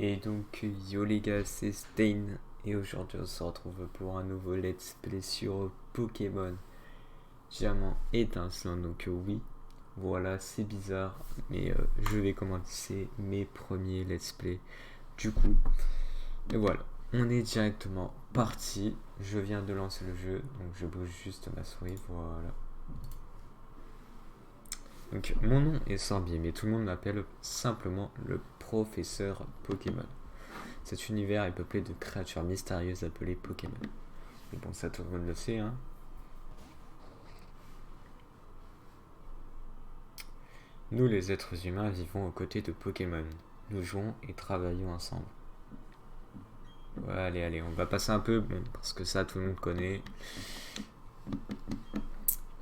Et donc, yo les gars, c'est Stain. Et aujourd'hui, on se retrouve pour un nouveau let's play sur Pokémon Diamant étincelant. Donc, oui, voilà, c'est bizarre, mais je vais commencer mes premiers let's play. Du coup, et voilà, on est directement parti. Je viens de lancer le jeu, donc je bouge juste ma souris, voilà. Donc, mon nom est Sorbier, mais tout le monde m'appelle simplement le professeur Pokémon. Cet univers est peuplé de créatures mystérieuses appelées Pokémon. Et bon, ça tout le monde le sait, hein. Nous, les êtres humains, vivons aux côtés de Pokémon. Nous jouons et travaillons ensemble. Ouais, allez, on va passer un peu, bon, parce que ça, tout le monde connaît.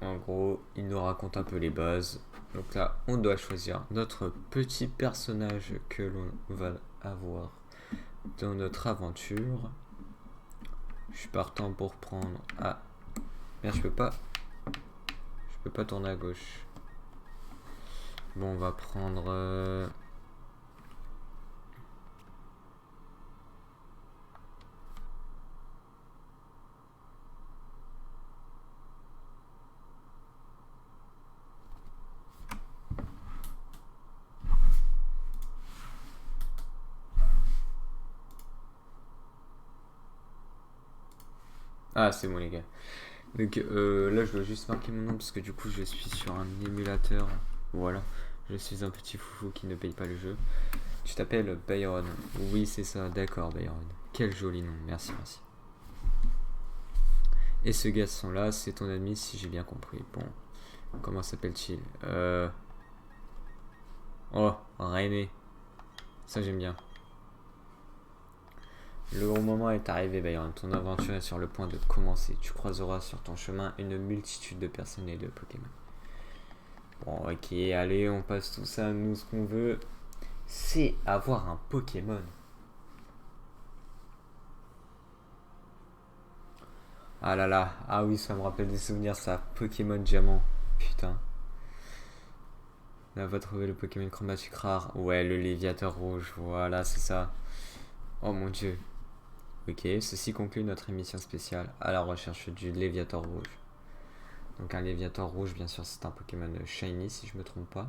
En gros, il nous raconte un peu les bases. Donc là, on doit choisir notre petit personnage que l'on va avoir dans notre aventure. Je suis partant pour prendre... Ah, merde, je peux pas tourner à gauche. Bon, on va prendre... Ah, c'est bon les gars. Donc là, je dois juste marquer mon nom parce que du coup, je suis sur un émulateur. Voilà. Je suis un petit foufou qui ne paye pas le jeu. Tu t'appelles Byron. Oui, c'est ça. D'accord, Byron. Quel joli nom. Merci. Et ce garçon-là, c'est ton ami si j'ai bien compris. Bon. Comment s'appelle-t-il Oh, René. Ça, j'aime bien. Le gros moment est arrivé, Byron. Ton aventure est sur le point de commencer. Tu croiseras sur ton chemin une multitude de personnes et de Pokémon. Bon, ok, allez, on passe tout ça. Nous, ce qu'on veut, c'est avoir un Pokémon. Ah là là, ah oui, ça me rappelle des souvenirs, ça. Pokémon Diamant. Putain. On va trouver le Pokémon chromatique rare. Ouais, le Léviateur rouge. Voilà, c'est ça. Oh mon dieu. Ok, ceci conclut notre émission spéciale à la recherche du Léviateur rouge. Donc un Léviateur rouge, bien sûr, c'est un Pokémon shiny, si je me trompe pas.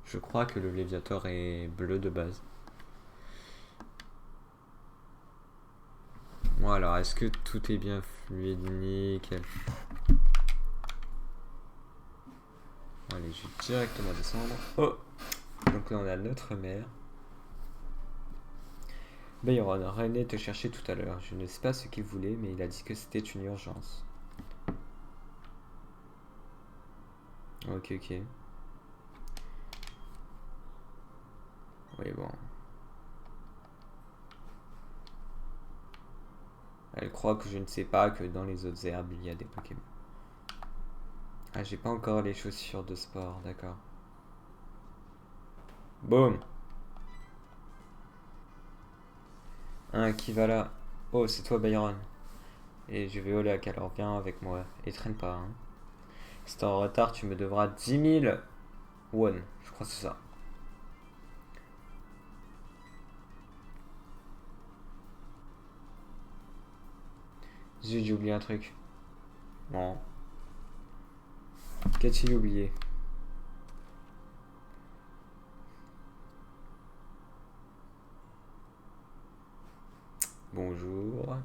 Je crois que le Léviateur est bleu de base. Bon alors, est-ce que tout est bien fluide? Nickel. Allez, je vais directement descendre. Oh! Donc là, on a notre mère. Byron, René te cherchait tout à l'heure. Je ne sais pas ce qu'il voulait, mais il a dit que c'était une urgence. Ok. Oui, bon. Elle croit que je ne sais pas que dans les autres herbes, il y a des Pokémon. Ah, j'ai pas encore les chaussures de sport, d'accord. Boum! Qui va là? Oh, c'est toi, Byron. Et je vais au lac, alors viens avec moi. Et traîne pas, hein. Si t'es en retard, tu me devras 10 000 won. Je crois que c'est ça. Zut, j'ai oublié un truc. Bon. Qu'a-t-il oublié? Bonjour.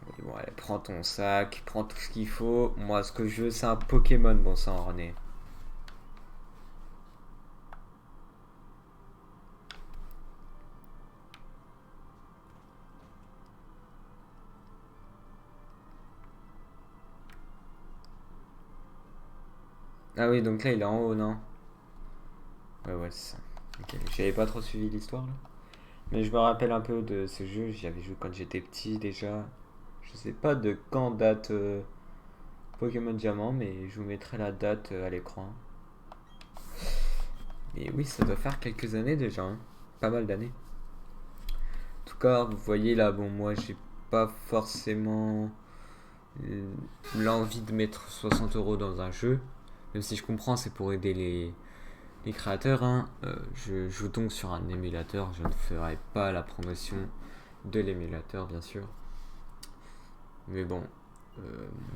Oui, bon, allez, prends ton sac, prends tout ce qu'il faut. Moi, ce que je veux, c'est un Pokémon, bon sang, René. Ah oui, donc là, il est en haut, non? Ouais, c'est ça. Ok, j'avais pas trop suivi l'histoire, là. Mais je me rappelle un peu de ce jeu, j'y avais joué quand j'étais petit, déjà. Je sais pas de quand date Pokémon Diamant, mais je vous mettrai la date à l'écran. Et oui, ça doit faire quelques années déjà, hein. Pas mal d'années. En tout cas, vous voyez là, bon, moi j'ai pas forcément l'envie de mettre 60 € dans un jeu. Même si je comprends, c'est pour aider les créateurs, hein, je joue donc sur un émulateur. Je ne ferai pas la promotion de l'émulateur, bien sûr. Mais bon,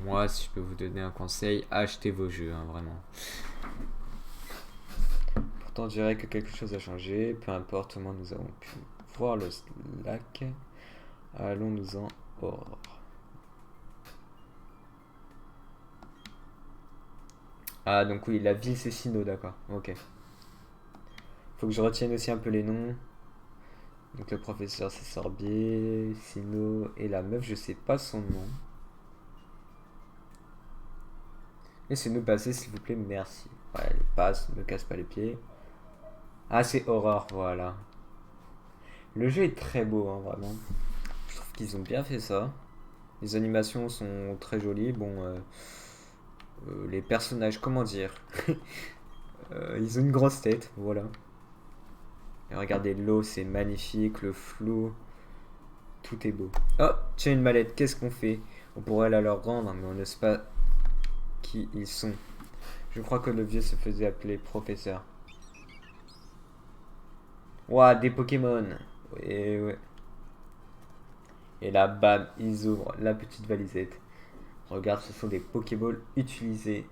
moi, si je peux vous donner un conseil, achetez vos jeux, hein, vraiment. Pourtant, on dirait que quelque chose a changé. Peu importe comment nous avons pu voir le Slack. Allons-nous-en hors. Ah, donc oui, la ville c'est Sino, d'accord. Ok. Faut que je retienne aussi un peu les noms. Donc le professeur c'est Sorbier, Sino et la meuf, je sais pas son nom. Laissez-nous passer s'il vous plaît, merci. Ouais, elle passe, ne me casse pas les pieds. Ah, c'est Aurore, voilà. Le jeu est très beau, hein, vraiment. Je trouve qu'ils ont bien fait ça. Les animations sont très jolies. Bon, les personnages, comment dire ils ont une grosse tête, voilà. Et regardez l'eau, c'est magnifique, le flou, tout est beau. Oh, tiens une mallette, qu'est-ce qu'on fait? On pourrait la leur rendre, mais on ne sait pas qui ils sont. Je crois que le vieux se faisait appeler professeur. Ouah, des Pokémon. Et ouais. Et là, bam, ils ouvrent la petite valisette. Regarde, ce sont des Pokéballs utilisés.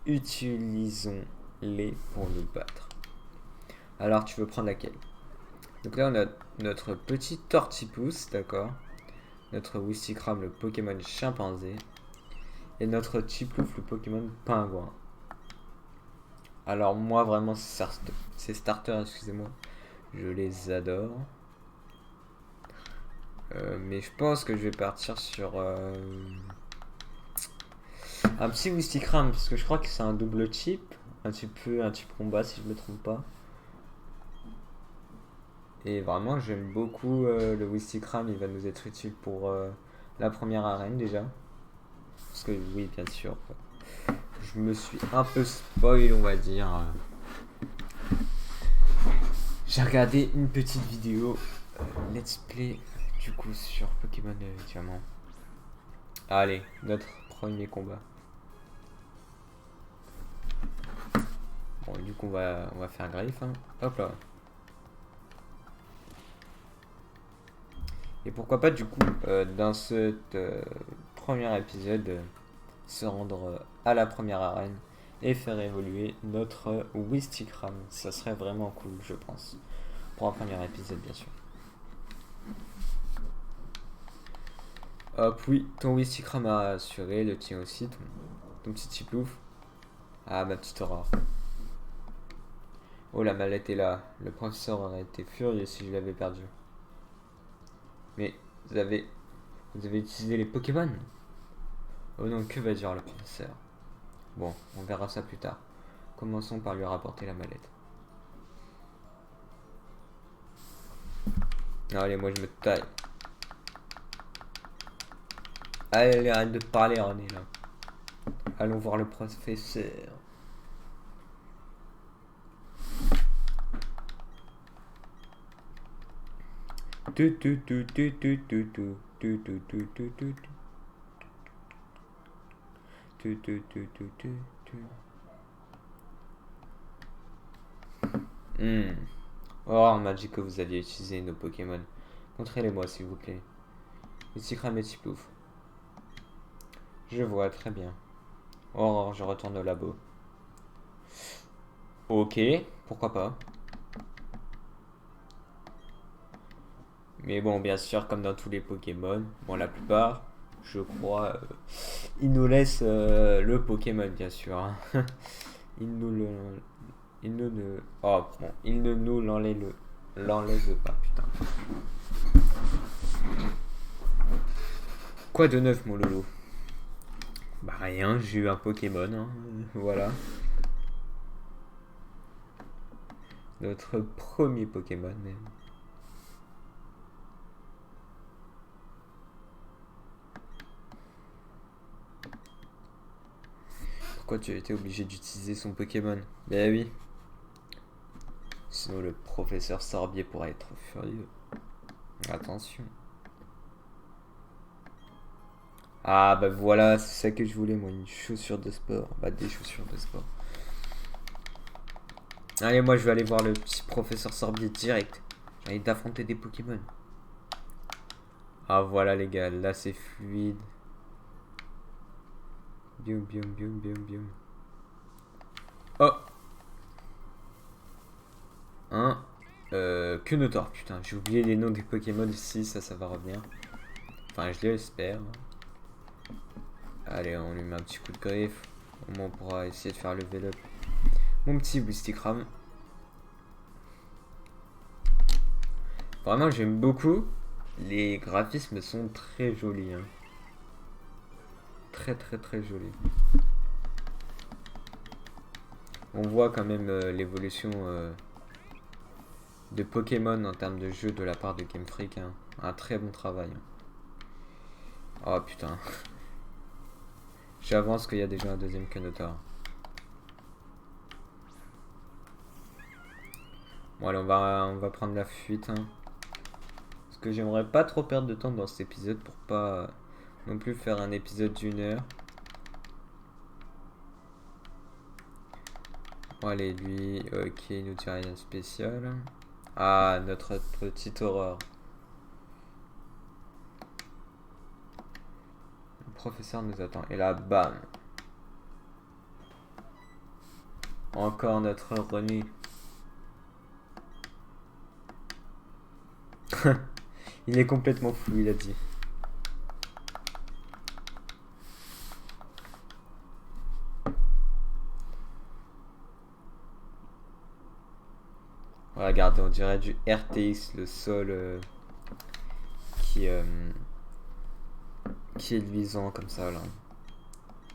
Utilisons-les pour nous battre. Alors, tu veux prendre laquelle? Donc là, on a notre petit Tortipousse, d'accord. Notre Wistikram, le Pokémon chimpanzé. Et notre Chiplouf, le Pokémon pingouin. Alors moi, vraiment, ces starters, excusez-moi, je les adore. Mais je pense que je vais partir sur un petit Wistikram, parce que je crois que c'est un double type. Un type combat, si je me trompe pas. Et vraiment, j'aime beaucoup le Wistikram, il va nous être utile pour la première arène déjà. Parce que oui, bien sûr, je me suis un peu spoil, on va dire. J'ai regardé une petite vidéo let's play du coup sur Pokémon Diamant. Allez, notre premier combat. Bon, du coup, on va faire griffe. Hein. Hop là. Et pourquoi pas, du coup, dans ce premier épisode, se rendre à la première arène et faire évoluer notre Wistikram. Ça serait vraiment cool, je pense. Pour un premier épisode, bien sûr. Hop, oui, ton Wistikram a assuré, le tien aussi, ton petit Chiplouf. Ah, ma petite Aurore. Oh, la mallette est là. Le professeur aurait été furieux si je l'avais perdu. Mais vous avez utilisé les Pokémon? Oh non, que va dire le professeur? Bon, on verra ça plus tard. Commençons par lui rapporter la mallette. Allez, moi je me taille. Allez, arrête de parler, René, là. Allons voir le professeur. Oh, on m'a dit que vous aviez utilisé nos Pokémon. Montrez-les-moi, s'il vous plaît. Wistikram et Chiplouf. Je vois, très bien. Oh, je retourne au labo. Ok, pourquoi pas. Mais bon, bien sûr, comme dans tous les Pokémon, bon, la plupart, je crois, ils nous laissent le Pokémon, bien sûr. Hein. Ils nous le... Ils nous le... Oh, bon, ils ne nous l'enlèvent pas, putain. Quoi de neuf, mon loulou? Bah rien, j'ai eu un Pokémon, hein. Voilà. Notre premier Pokémon, même. Pourquoi tu as été obligé d'utiliser son Pokémon? Ben oui. Sinon le professeur Sorbier pourrait être furieux. Attention. Ah bah voilà, c'est ça que je voulais moi, une chaussure de sport. Bah des chaussures de sport. Allez, moi je vais aller voir le petit professeur Sorbier direct. J'ai envie d'affronter des Pokémon. Ah voilà les gars, là c'est fluide. Bium bium bium bium bium. Oh. Un. Quenotor, putain, j'ai oublié les noms des Pokémon ici, ça va revenir. Enfin, je l'espère. Allez, on lui met un petit coup de griffe. Au moins, on pourra essayer de faire level up mon petit Wistikram. Vraiment, j'aime beaucoup. Les graphismes sont très jolis. Hein. Très, très, très jolis. On voit quand même l'évolution de Pokémon en termes de jeu de la part de Game Freak. Hein. Un très bon travail. Oh putain. J'avance qu'il y a déjà un deuxième Quenotor. Bon allez, on va prendre la fuite. Hein. Parce que j'aimerais pas trop perdre de temps dans cet épisode pour pas non plus faire un épisode d'une heure. Bon allez, lui, ok, il nous dit rien de spécial. Ah, notre petite horreur. Le professeur nous attend. Et là, bam. Encore notre René. Il est complètement fou, il a dit. Regardez, on dirait du RTX, le sol qui est luisant comme ça là.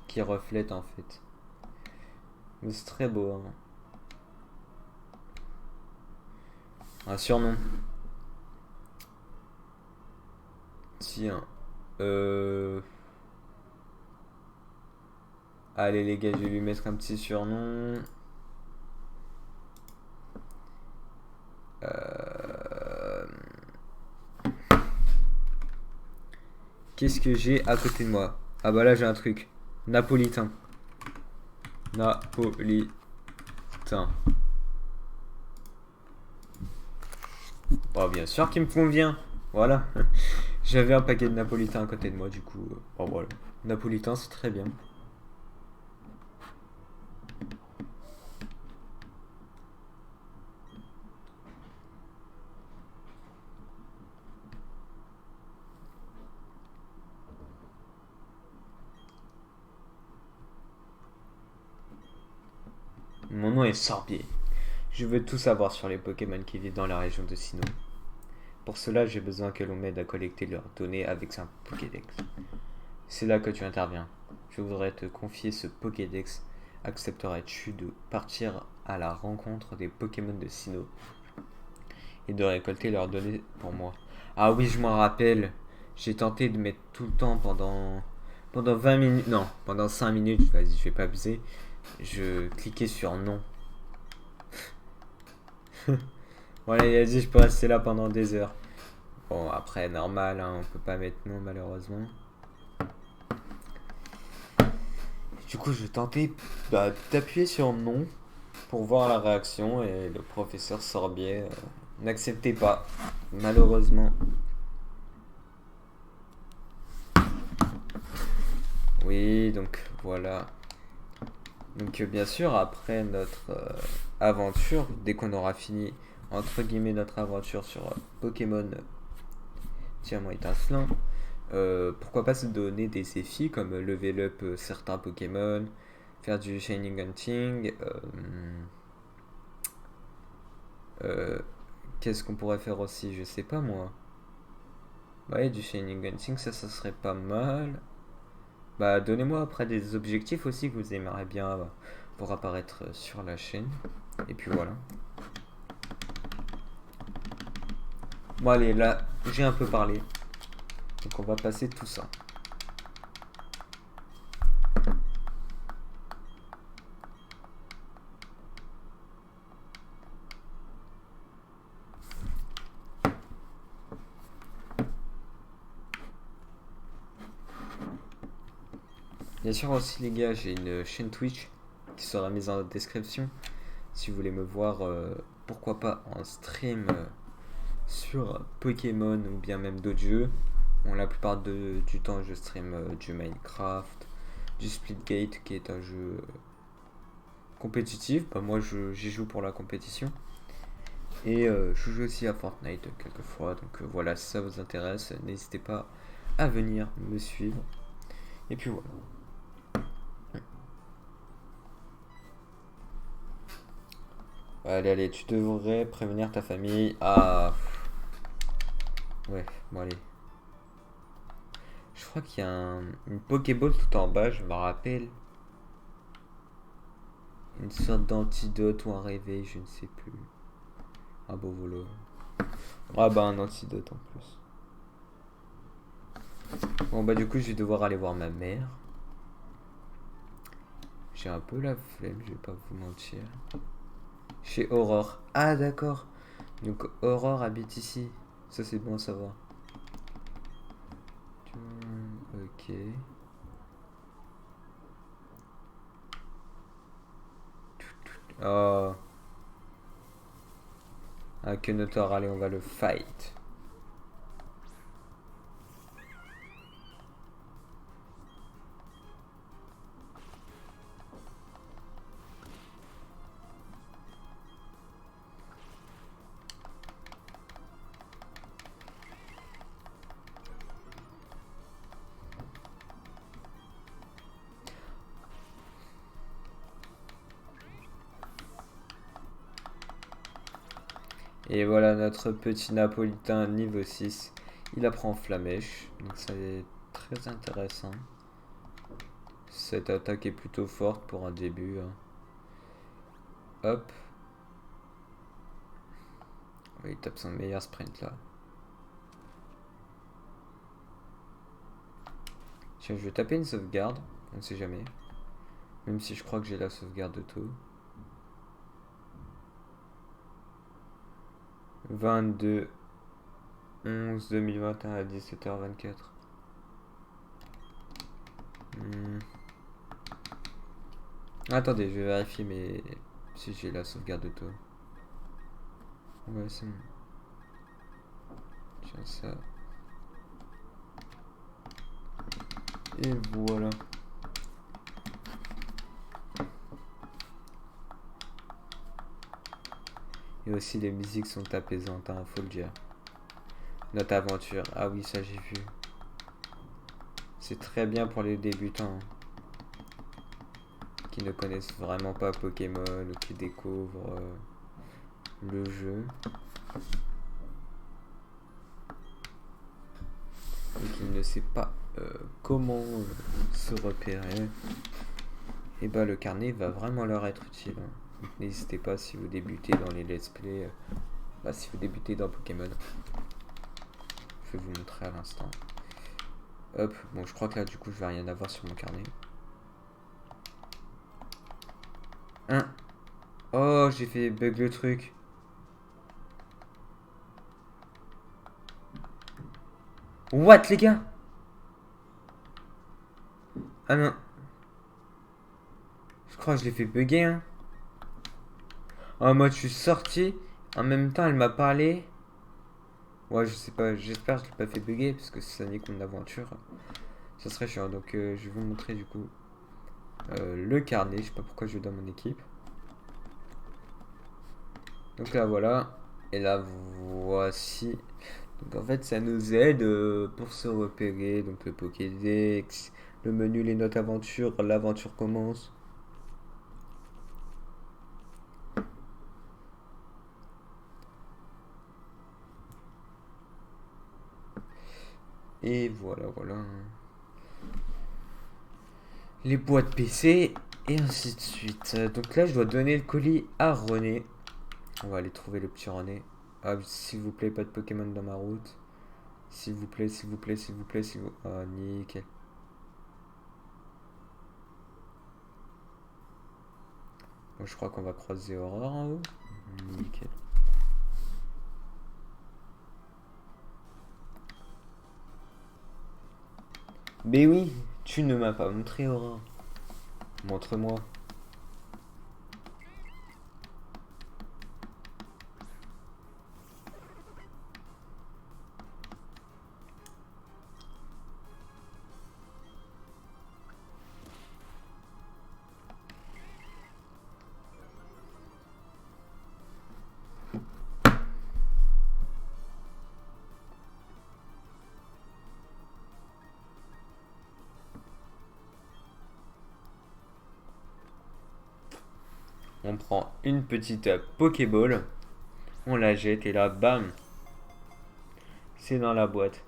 Qui reflète en fait. Mais c'est très beau. Hein. Un surnom. Tiens. Allez les gars, je vais lui mettre un petit surnom. Qu'est-ce que j'ai à côté de moi? Ah bah là j'ai un truc. Napolitain. Napolitain. Bon bien sûr qu'il me convient. Voilà. J'avais un paquet de napolitain à côté de moi du coup. Bon voilà. Napolitain c'est très bien. Mon nom est Sorbier. Je veux tout savoir sur les Pokémon qui vivent dans la région de Sinnoh. Pour cela, j'ai besoin que l'on m'aide à collecter leurs données avec un Pokédex. C'est là que tu interviens. Je voudrais te confier ce Pokédex. Accepterais-tu de partir à la rencontre des Pokémon de Sinnoh et de récolter leurs données pour moi? Ah oui, je m'en rappelle. J'ai tenté de mettre tout le temps pendant 20 minutes. Non, pendant 5 minutes. Vas-y, je vais pas abuser. Je cliquais sur non. Voilà, il a dit je peux rester là pendant des heures. Bon, après, normal, hein, on peut pas mettre non, malheureusement. Du coup, je vais tenter d'appuyer sur non pour voir la réaction et le professeur Sorbier n'acceptait pas, malheureusement. Oui, donc voilà. Donc bien sûr, après notre aventure, dès qu'on aura fini, entre guillemets, notre aventure sur Pokémon Diamant étincelant, pourquoi pas se donner des défis comme level up certains Pokémon, faire du Shining Hunting, qu'est-ce qu'on pourrait faire aussi, je sais pas moi. Ouais, du Shining Hunting, ça serait pas mal. Bah, donnez-moi après des objectifs aussi que vous aimeriez bien pour apparaître sur la chaîne. Et puis voilà. Bon, allez, là, j'ai un peu parlé. Donc, on va passer tout ça. Bien sûr aussi les gars, j'ai une chaîne Twitch qui sera mise en description. Si vous voulez me voir, pourquoi pas en stream sur Pokémon ou bien même d'autres jeux. Bon, la plupart du temps, je stream du Minecraft, du Splitgate qui est un jeu compétitif. Bah, moi, j'y joue pour la compétition. Et je joue aussi à Fortnite quelquefois. Donc voilà, si ça vous intéresse, n'hésitez pas à venir me suivre. Et puis voilà. Allez, allez, tu devrais prévenir ta famille. Ah, ouais, bon allez. Je crois qu'il y a une Pokéball tout en bas, je me rappelle. Une sorte d'antidote ou un réveil, je ne sais plus. Ah bon, voilà. Ah bah un antidote en plus. Bon bah du coup je vais devoir aller voir ma mère. J'ai un peu la flemme, je vais pas vous mentir. Chez Aurore. Ah d'accord. Donc Aurore habite ici. Ça c'est bon à savoir. Ok. Oh. Ah que notoire, allez on va le fight. Et voilà notre petit napolitain niveau 6. Il apprend Flamèche. Donc ça est très intéressant. Cette attaque est plutôt forte pour un début. Hein. Hop. Il tape son meilleur sprint là. Tiens, je vais taper une sauvegarde. On ne sait jamais. Même si je crois que j'ai la sauvegarde de tout. 22 11 2021 à 17h24. Attendez, je vais vérifier mais si j'ai la sauvegarde de tout. Ouais, c'est bon. Tiens ça. Et voilà. Et aussi les musiques sont apaisantes, hein, faut le dire. Notre aventure, ah oui ça j'ai vu. C'est très bien pour les débutants. Qui ne connaissent vraiment pas Pokémon ou qui découvrent le jeu. Et qui ne sait pas comment se repérer. Et bah le carnet va vraiment leur être utile. Donc n'hésitez pas si vous débutez dans les let's play. Si vous débutez dans Pokémon. Je vais vous montrer à l'instant. Hop, bon je crois que là du coup je vais rien avoir sur mon carnet. Oh j'ai fait bug le truc. What les gars? Ah non. Je crois que je l'ai fait bugger hein. Oh moi je suis sorti. En même temps elle m'a parlé. Ouais je sais pas, j'espère que je l'ai pas fait bugger parce que si ça n'est qu'une aventure. Ça serait chiant. Donc je vais vous montrer du coup le carnet. Je sais pas pourquoi je vais dans mon équipe. Donc là voilà. Et là voici. Donc en fait ça nous aide pour se repérer. Donc le Pokédex, le menu, les notes aventure, l'aventure commence. Et voilà, voilà. Les boîtes PC et ainsi de suite. Donc là je dois donner le colis à René. On va aller trouver le petit René. Ah s'il vous plaît, pas de Pokémon dans ma route. S'il vous plaît, s'il vous plaît, s'il vous plaît, s'il vous... Ah nickel. Bon, je crois qu'on va croiser Aurore en haut. Nickel. Mais oui, tu ne m'as pas montré Aurore. Montre-moi. prend une petite Pokéball, on la jette et là, bam, c'est dans la boîte.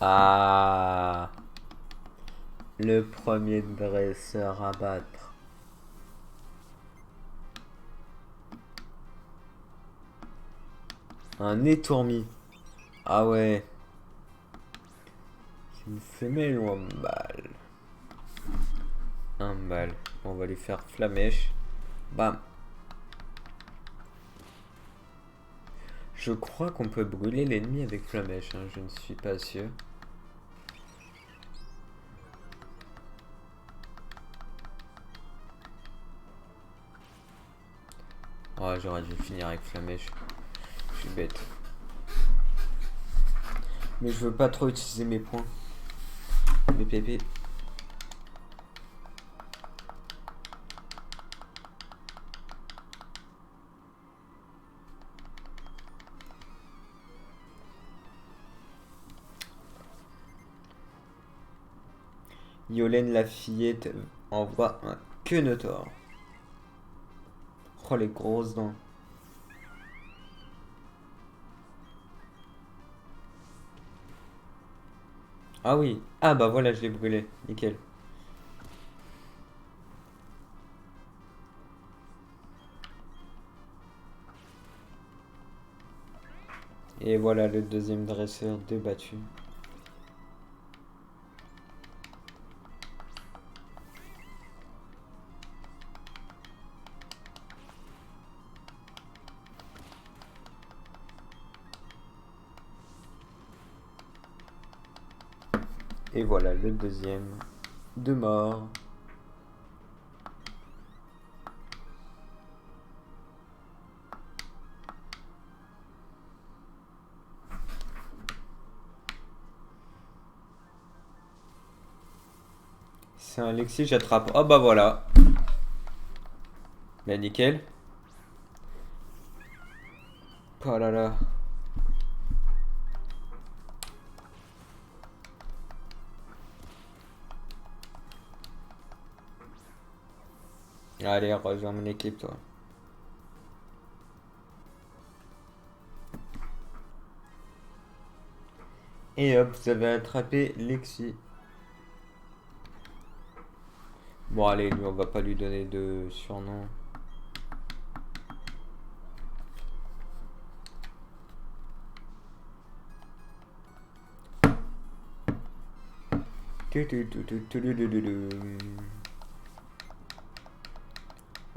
Ah, le premier dresseur à battre. Un étourmi. Ah ouais. C'est une femelle ou un mâle? Un mâle. On va lui faire flamèche. Bam. Je crois qu'on peut brûler l'ennemi avec flamèche, hein, je ne suis pas sûr. Oh, j'aurais dû finir avec flamèche. Je suis bête. Mais je veux pas trop utiliser mes points. Mes PP. Yolène la fillette envoie un Quenotor. Oh, les grosses dents. Ah oui. Ah bah voilà, je l'ai brûlé. Nickel. Et voilà le deuxième dresseur débattu. Et voilà le deuxième de mort. C'est un Lexi, j'attrape. Oh bah voilà. Bah nickel. Oh là là. Allez, rejoins mon équipe, toi. Et hop, vous avez attrapé Lexi. Bon, allez, lui, on va pas lui donner de surnom.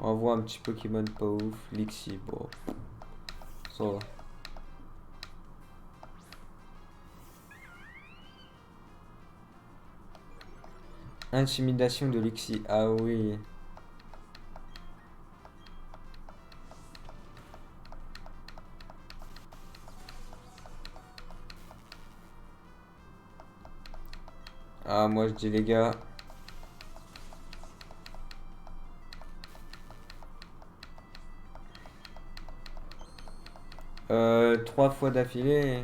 On voit un petit Pokémon pas ouf. Lexi, bon. Ça va. Intimidation de Lexi. Ah oui. Ah, moi je dis les gars. 3 fois d'affilée.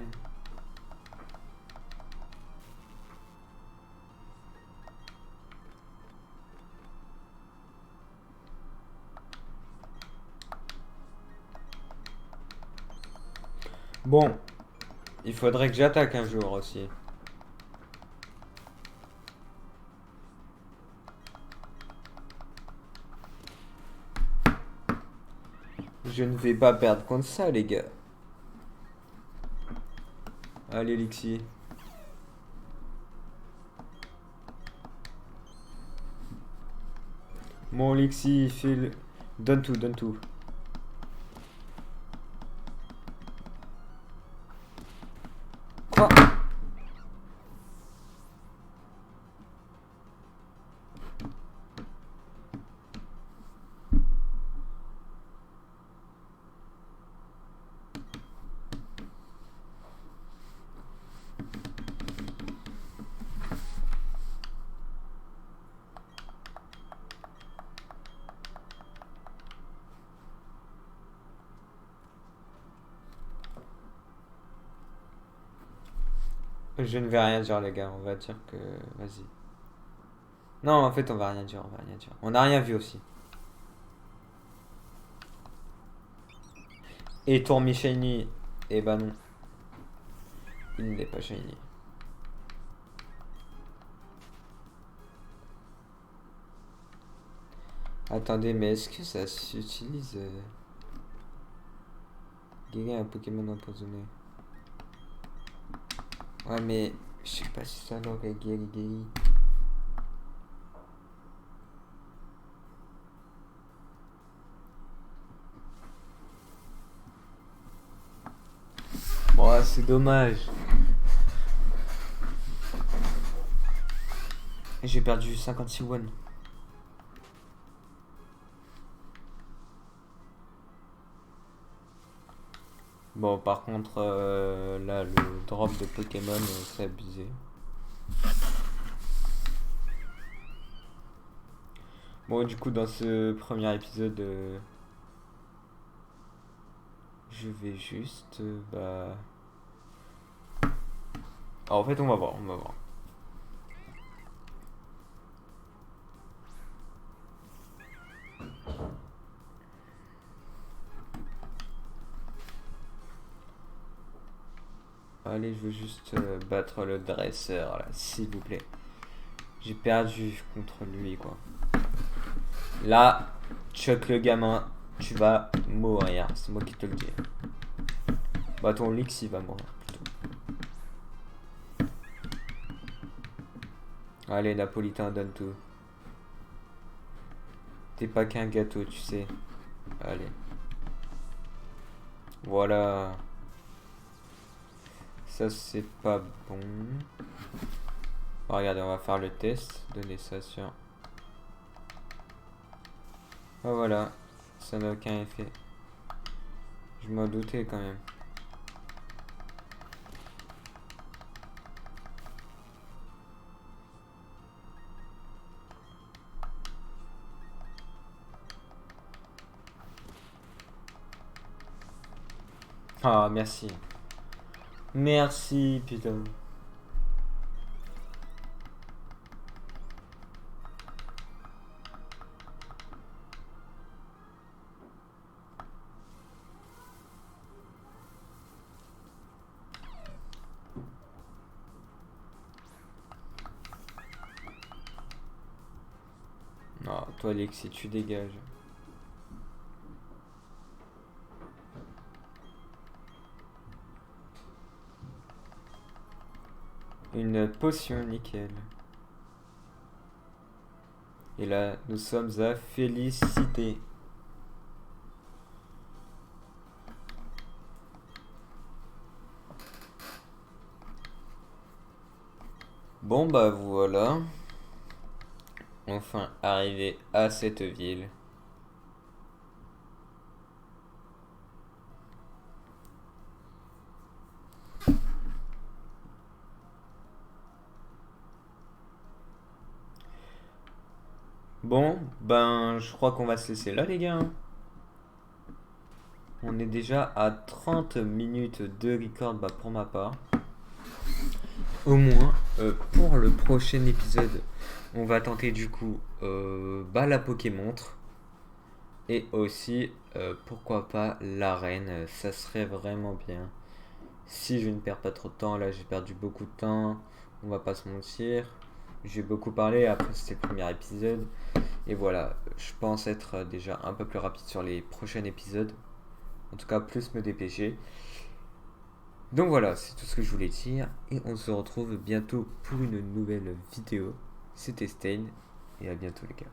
Bon, il faudrait que j'attaque un jour aussi. Je ne vais pas perdre contre ça, les gars. Allez, Lexi. Mon Lexi, file. Donne tout, donne tout. Quoi? Je ne vais rien dire, les gars. On va dire que. Vas-y. Non, en fait, on va rien dire. On va rien dire. On n'a rien vu aussi. Et Tourmi Shiny. Eh ben non. Il n'est pas Shiny. Attendez, mais est-ce que ça s'utilise guérir un Pokémon empoisonné? Ouais, mais je sais pas si ça l'aurait guéri. Bon, c'est dommage. J'ai perdu 56 won. Bon, par contre, là, le drop de Pokémon, c'est abusé. Bon, du coup, dans ce premier épisode, je vais juste, bah... Ah, en fait, on va voir. Allez, je veux juste battre le dresseur, là, s'il vous plaît. J'ai perdu contre lui, quoi. Là, Chuck le gamin, tu vas mourir. C'est moi qui te le dis. Bah, ton Lix, il va mourir, plutôt. Allez, Napolitain, donne tout. T'es pas qu'un gâteau, tu sais. Allez. Voilà. Ça, c'est pas bon. Oh, regardez, on va faire le test. Donner ça sur... Oh, voilà. Ça n'a aucun effet. Je m'en doutais quand même. Ah, merci. Merci, putain. Non, toi, Alexis, tu dégages. Une potion, nickel. Et là, nous sommes à Félicité. Bon bah voilà. Enfin arrivé à cette ville. Bon, ben je crois qu'on va se laisser là les gars. On est déjà à 30 minutes de record bah, pour ma part. Au moins, pour le prochain épisode, on va tenter du coup bah, la Pokémontre. Et aussi, pourquoi pas l'arène. Ça serait vraiment bien. Si je ne perds pas trop de temps, là j'ai perdu beaucoup de temps. On va pas se mentir. J'ai beaucoup parlé, après c'était le premier épisode. Et voilà, je pense être déjà un peu plus rapide sur les prochains épisodes. En tout cas, plus me dépêcher. Donc voilà, c'est tout ce que je voulais dire. Et on se retrouve bientôt pour une nouvelle vidéo. C'était Stain. Et à bientôt les gars.